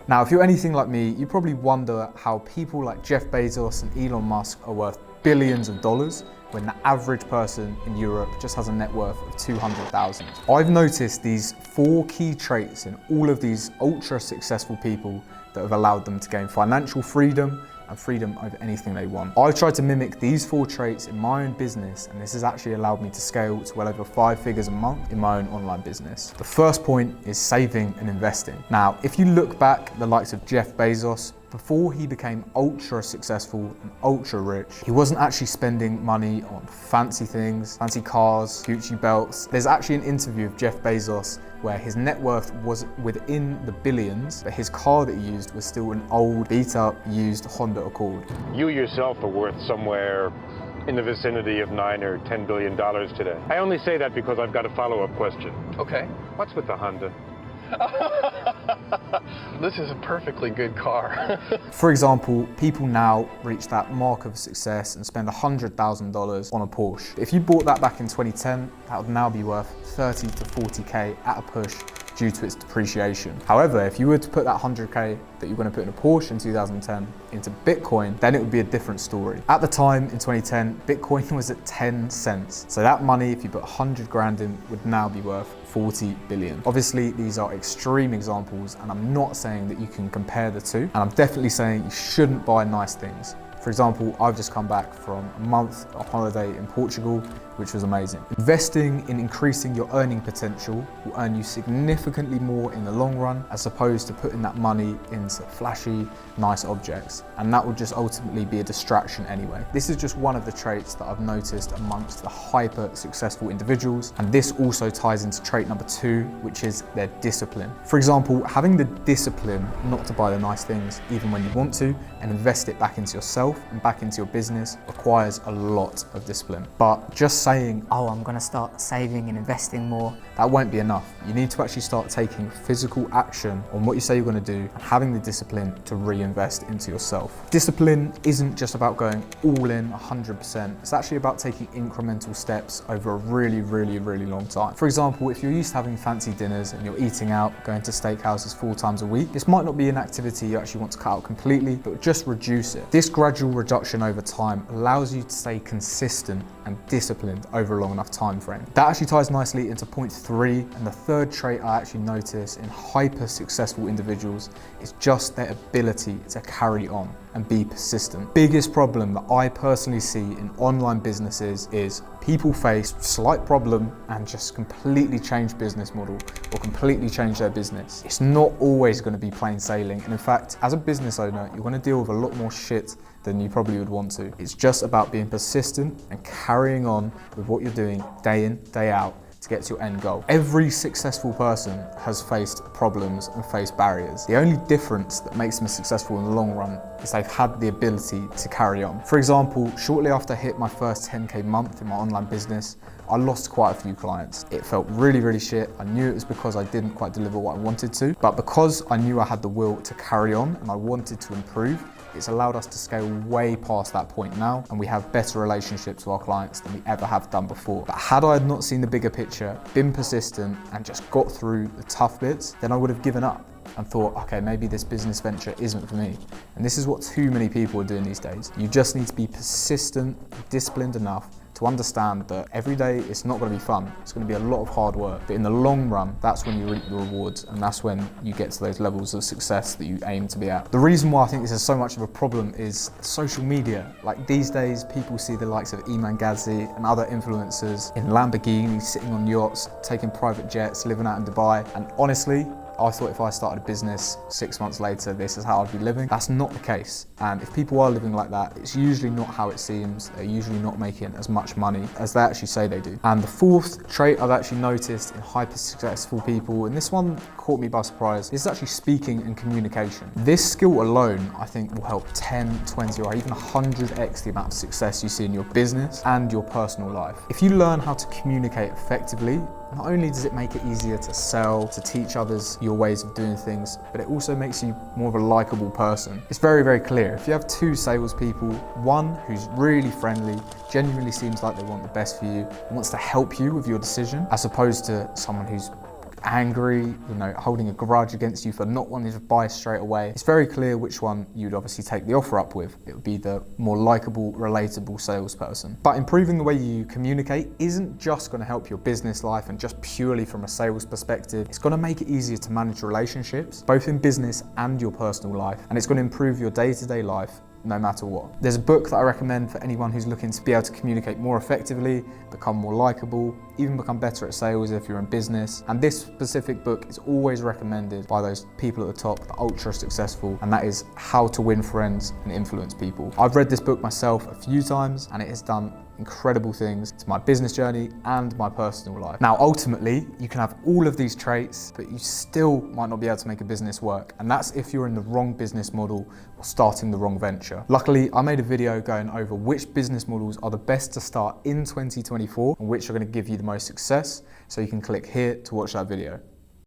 Now, if you're anything like me, you probably wonder how people like Jeff Bezos and Elon Musk are worth billions of dollars when the average person in Europe just has a net worth of 200,000. I've noticed these 4 key traits in all of these ultra successful people that have allowed them to gain financial freedom and freedom over anything they want. I've tried to mimic these 4 traits in my own business, and this has actually allowed me to scale to well over 5 figures a month in my own online business. The first point is saving and investing. Now, if you look back at the likes of Jeff Bezos, before he became ultra successful and ultra rich, he wasn't actually spending money on fancy things, fancy cars, Gucci belts. There's actually an interview of Jeff Bezos where his net worth was within the billions, but his car that he used was still an old, beat up, used Honda Accord. You yourself are worth somewhere in the vicinity of $9 or $10 billion today. I only say that because I've got a follow-up question. Okay. What's with the Honda? This is a perfectly good car. For example, people now reach that mark of success and spend $100,000 on a Porsche. If you bought that back in 2010, that would now be worth 30 to 40K at a push due to its depreciation. However, if you were to put that 100K that you're going to put in a Porsche in 2010 into Bitcoin, then it would be a different story. At the time in 2010, Bitcoin was at 10 cents. So that money, if you put 100 grand in, would now be worth 40 billion. Obviously, these are extreme examples, and I'm not saying that you can compare the two, and I'm definitely saying you shouldn't buy nice things. For example, I've just come back from a month of holiday in Portugal, which was amazing. Investing in increasing your earning potential will earn you significantly more in the long run, as opposed to putting that money into flashy, nice objects. And that will just ultimately be a distraction anyway. This is just one of the traits that I've noticed amongst the hyper successful individuals. And this also ties into trait number 2, which is their discipline. For example, having the discipline not to buy the nice things even when you want to, and invest it back into yourself and back into your business requires a lot of discipline. But just saying, oh, I'm gonna start saving and investing more, that won't be enough. You need to actually start taking physical action on what you say you're gonna do and having the discipline to reinvest into yourself. Discipline isn't just about going all in 100%. It's actually about taking incremental steps over a really, really, really long time. For example, if you're used to having fancy dinners and you're eating out, going to steakhouses 4 times a week, this might not be an activity you actually want to cut out completely, but just reduce it. This gradual reduction over time allows you to stay consistent and disciplined over a long enough time frame. That actually ties nicely into point 3, and the third trait I actually notice in hyper successful individuals is just their ability to carry on and be persistent. Biggest problem that I personally see in online businesses is people face slight problem and just completely change business model or completely change their business. It's not always going to be plain sailing, and in fact, as a business owner, you're going to deal with a lot more shit than you probably would want to. It's just about being persistent and carrying on with what you're doing day in, day out, to get to your end goal. Every successful person has faced problems and faced barriers. The only difference that makes them successful in the long run is they've had the ability to carry on. For example, shortly after I hit my first 10K month in my online business, I lost quite a few clients. It felt really, really shit. I knew it was because I didn't quite deliver what I wanted to, but because I knew I had the will to carry on and I wanted to improve, it's allowed us to scale way past that point now, and we have better relationships with our clients than we ever have done before. But had I not seen the bigger picture, been persistent, and just got through the tough bits, then I would have given up and thought, okay, maybe this business venture isn't for me. And this is what too many people are doing these days. You just need to be persistent, disciplined enough to understand that every day it's not going to be fun. It's going to be a lot of hard work, but in the long run, that's when you reap the rewards, and that's when you get to those levels of success that you aim to be at. The reason why I think this is so much of a problem is social media. Like these days, people see the likes of Iman Ghazi and other influencers in Lamborghinis, sitting on yachts, taking private jets, living out in Dubai, and honestly, I thought if I started a business 6 months later, this is how I'd be living. That's not the case. And if people are living like that, it's usually not how it seems. They're usually not making as much money as they actually say they do. And the fourth trait I've actually noticed in hyper successful people, and this one caught me by surprise, is actually speaking and communication. This skill alone, I think, will help 10, 20, or even 100x the amount of success you see in your business and your personal life. If you learn how to communicate effectively, not only does it make it easier to sell, to teach others your ways of doing things, but it also makes you more of a likable person. It's very, very clear. If you have 2 salespeople, one who's really friendly, genuinely seems like they want the best for you, and wants to help you with your decision, as opposed to someone who's angry, you know, holding a grudge against you for not wanting to buy straight away. It's very clear which one you'd obviously take the offer up with. It would be the more likable, relatable salesperson. But improving the way you communicate isn't just going to help your business life and just purely from a sales perspective. It's going to make it easier to manage relationships, both in business and your personal life. And it's going to improve your day-to-day life no matter what. There's a book that I recommend for anyone who's looking to be able to communicate more effectively, become more likable, even become better at sales if you're in business. And this specific book is always recommended by those people at the top, the ultra-successful, and that is How to Win Friends and Influence People. I've read this book myself a few times and it has done incredible things to my business journey and my personal life. Now, ultimately, you can have all of these traits, but you still might not be able to make a business work. And that's if you're in the wrong business model or starting the wrong venture. Luckily, I made a video going over which business models are the best to start in 2024 and which are going to give you the most success. So you can click here to watch that video.